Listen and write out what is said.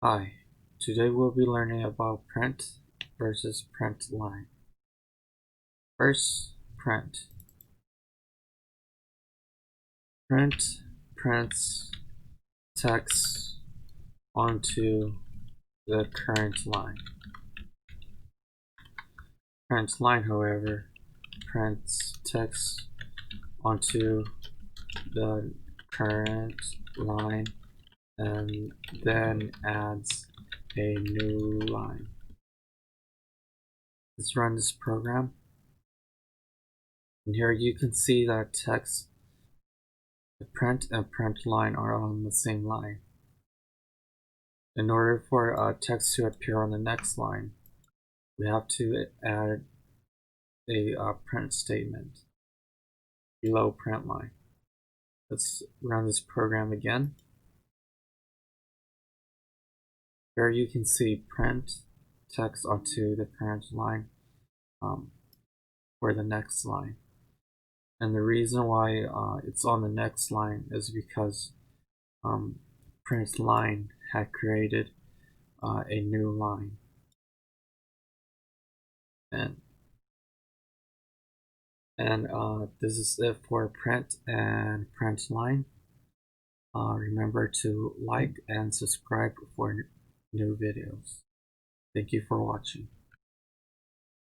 Hi, today we'll be learning about print versus print line. First, print. Print prints text onto the current line. Print line, however, prints text onto the current line and then adds a new line. Let's run this program. And here you can see that text, the print and print line are on the same line. In order for text to appear on the next line, we have to add a print statement below print line. Let's run this program again. Here you can see print text onto the current line for the next line. And the reason why it's on the next line is because print line had created a new line. And this is it for print and print line. Remember to like and subscribe for new videos. Thank you for watching.